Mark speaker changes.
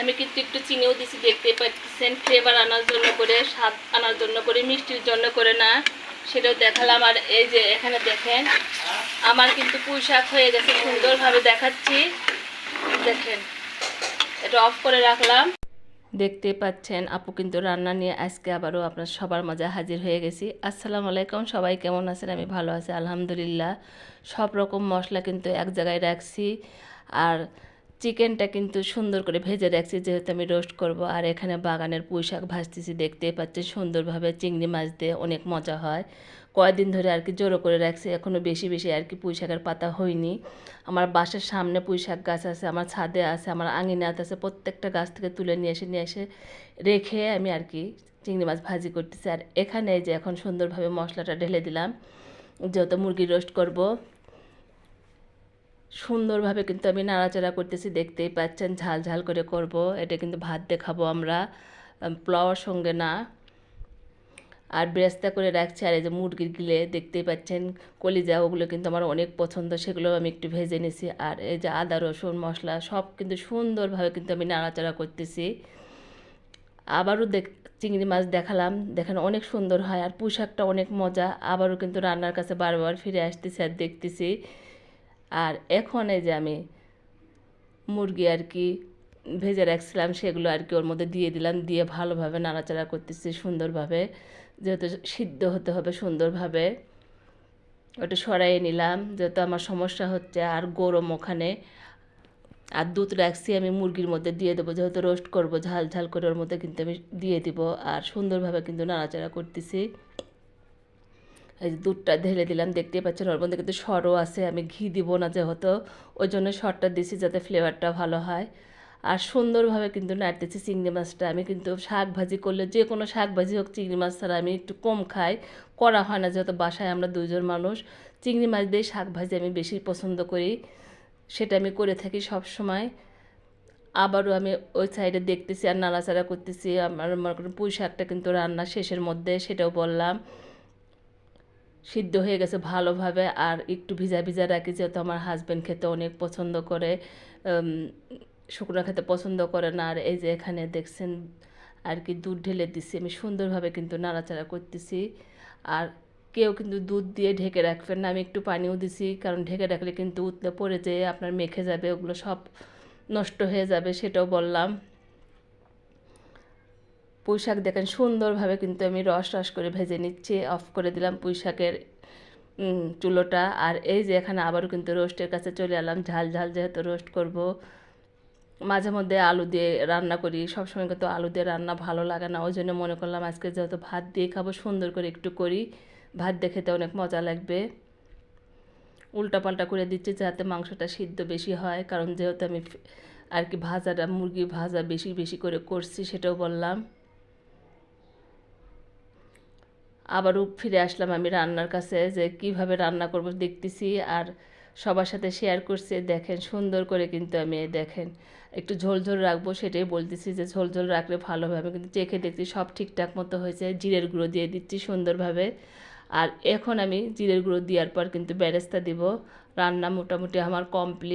Speaker 1: আমি কিন্তু একটু চিনিও দিছি, দেখতে পাচ্ছেন, ফ্লেভার আনার জন্য করে, স্বাদ আনার জন্য করে, মিষ্টির জন্য করে না, সেটাও দেখালাম। আর এই যে এখানে দেখেন আমার কিন্তু পুঁই শাক হয়ে গেছে, সুন্দরভাবে দেখাচ্ছি, দেখেন। এটা অফ করে রাখলাম। দেখতে পাচ্ছেন আপু কিন্তু রান্না নিয়ে আজকে আবারও আপনার সবার মাঝে হাজির হয়ে গেছি। আসসালামু আলাইকুম, সবাই কেমন আছেন? আমি ভালো আছি আলহামদুলিল্লাহ। সব রকম মশলা কিন্তু এক জায়গায় রাখছি, আর চিকেনটা কিন্তু সুন্দর করে ভেজে রাখছি, যেহেতু আমি রোস্ট করব। আর এখানে বাগানের পুঁই শাক ভাজতেছি, দেখতেই পাচ্ছেন সুন্দরভাবে, চিংড়ি মাছ দিয়ে অনেক মজা হয়। কয়েকদিন ধরে আর কি জোরো করে রাখছি, এখনও বেশি বেশি আর কি পুঁই শাকের পাতা হয়নি। আমার বাসার সামনে পুঁই শাক গাছ আছে, আমার ছাদে আছে, আমার আঙিনাতে আছে, প্রত্যেকটা গাছ থেকে তুলে নিয়ে এসে রেখে আমি আর কি চিংড়ি মাছ ভাজি করতেছি। আর এখানে যে এখন সুন্দরভাবে মশলাটা ঢেলে দিলাম, যেহেতু মুরগি রোস্ট করব। সুন্দরভাবে কিন্তু আমি নাড়াচাড়া করতেছি, দেখতেই পাচ্ছেন, ঝাল ঝাল করে করব। এটা কিন্তু ভাত দিয়ে খাবো আমরা, পোলাওর সঙ্গে না। আর বেরেস্তা করে রাখছি। আর এই যে মুরগির গিলে দেখতেই পাচ্ছেন কলিজা, ওগুলো কিন্তু আমার অনেক পছন্দ, সেগুলো আমি একটু ভেজে নিছি। আর এই যে আদা রসুন মশলা সব কিন্তু সুন্দরভাবে কিন্তু আমি নাড়াচাড়া করতেছি। আবারও চিংড়ি মাছ দেখালাম, দেখেন অনেক সুন্দর হয়। আর পুঁই শাকটা অনেক মজা, আবারও কিন্তু রান্নার কাছে বারবার ফিরে আসতেছি আর দেখতেছি। আর এখন এই যে আমি মুরগি আর কি ভেজে রাখছিলাম, সেগুলো আর কি ওর মধ্যে দিয়ে দিলাম, দিয়ে ভালোভাবে নাড়াচাড়া করতেছি সুন্দরভাবে, যেহেতু সিদ্ধ হতে হবে সুন্দরভাবে। ওটা সরাইয়ে নিলাম, যেহেতু আমার সমস্যা হচ্ছে। আর গরম ওখানে, আর দুধ রাখছি আমি মুরগির মধ্যে দিয়ে দেবো, যেহেতু রোস্ট করব, ঝাল ঝাল করে ওর মধ্যে কিন্তু আমি দিয়ে দিব। আর সুন্দরভাবে কিন্তু নাড়াচাড়া করতেছি। এই যে দুধটা ঢেলে দিলাম, দেখতেই পাচ্ছেন ওর মধ্যে কিন্তু সরও আছে, আমি ঘি দিব না যেহেতু, ওই জন্য সরটা দিছি যাতে ফ্লেভারটা ভালো হয়। আর সুন্দরভাবে কিন্তু নাড়তেছি চিংড়ি মাছটা। আমি কিন্তু শাক ভাজি করলে, যে কোনো শাক ভাজি হোক, চিংড়ি মাছ ছাড়া আমি একটু কম খাই, করা হয় না, যেহেতু বাসায় আমরা দুজন মানুষ। চিংড়ি মাছ দিয়ে শাক ভাজি আমি বেশি পছন্দ করি, সেটা আমি করে থাকি সব সময়। আবারও আমি ওই সাইডে দেখতেছি আর নাড়াচাড়া করতেছি। আমার মনে করেন পুঁই শাকটা কিন্তু রান্না শেষের মধ্যে, সেটাও বললাম, সিদ্ধ হয়ে গেছে ভালোভাবে। আর একটু ভিজা ভিজা রাখি, যেহেতু আমার হাজব্যান্ড খেতে অনেক পছন্দ করে, শুকনো খেতে পছন্দ করে না। আর এই যে এখানে দেখছেন আর কি দুধ ঢেলে দিচ্ছি, আমি সুন্দরভাবে কিন্তু নাড়াচাড়া করতেছি। আর কেউ কিন্তু দুধ দিয়ে ঢেকে রাখবেন না, আমি একটু পানিও দিছি, কারণ ঢেকে রাখলে কিন্তু উতলে পড়ে যেয়ে আপনার মেখে যাবে, ওগুলো সব নষ্ট হয়ে যাবে, সেটাও বললাম। পুঁই শাক দেখেন সুন্দরভাবে কিন্তু আমি রস রস করে ভেজে নিচ্ছি, অফ করে দিলাম পুঁই শাকের চুলোটা। আর এই যে এখানে আবারও কিন্তু রোস্টের কাছে চলে এলাম, ঝাল ঝাল যেহেতু রোস্ট করব। মাঝে মধ্যে আলু দিয়ে রান্না করি, সবসময় কিন্তু আলু দিয়ে রান্না ভালো লাগে না, ওই জন্য মনে করলাম আজকে যেহেতু ভাত দিয়ে খাবো, সুন্দর করে একটু করি, ভাত দিয়ে খেতে অনেক মজা লাগবে। উল্টাপাল্টা করে দিচ্ছি যাতে মাংসটা সিদ্ধ বেশি হয়, কারণ যেহেতু আমি আর কি ভাজাটা, মুরগি ভাজা বেশি বেশি করে করছি, সেটাও বললাম। আবারও ফিরে আসলাম আমি রান্নার কাছে, যে কিভাবে রান্না করব দেখতেছি, আর সবার সাথে শেয়ার করছি। দেখেন সুন্দর করে কিন্তু আমি দেখেন একটু ঝোল ঝোল রাখবো, সেটাই বলতেছি, যে ঝোল ঝোল রাখলে ভালো হবে। আমি কিন্তু চেখে দেখছি সব ঠিকঠাক মতো হয়েছে, জিরের গুঁড়ো দিয়ে দিচ্ছি সুন্দরভাবে। আর এখন আমি জিরের গুঁড়ো দেওয়ার পর কিন্তু বেরেস্তা দিব। রান্না মোটামুটি আমার কমপ্লিট।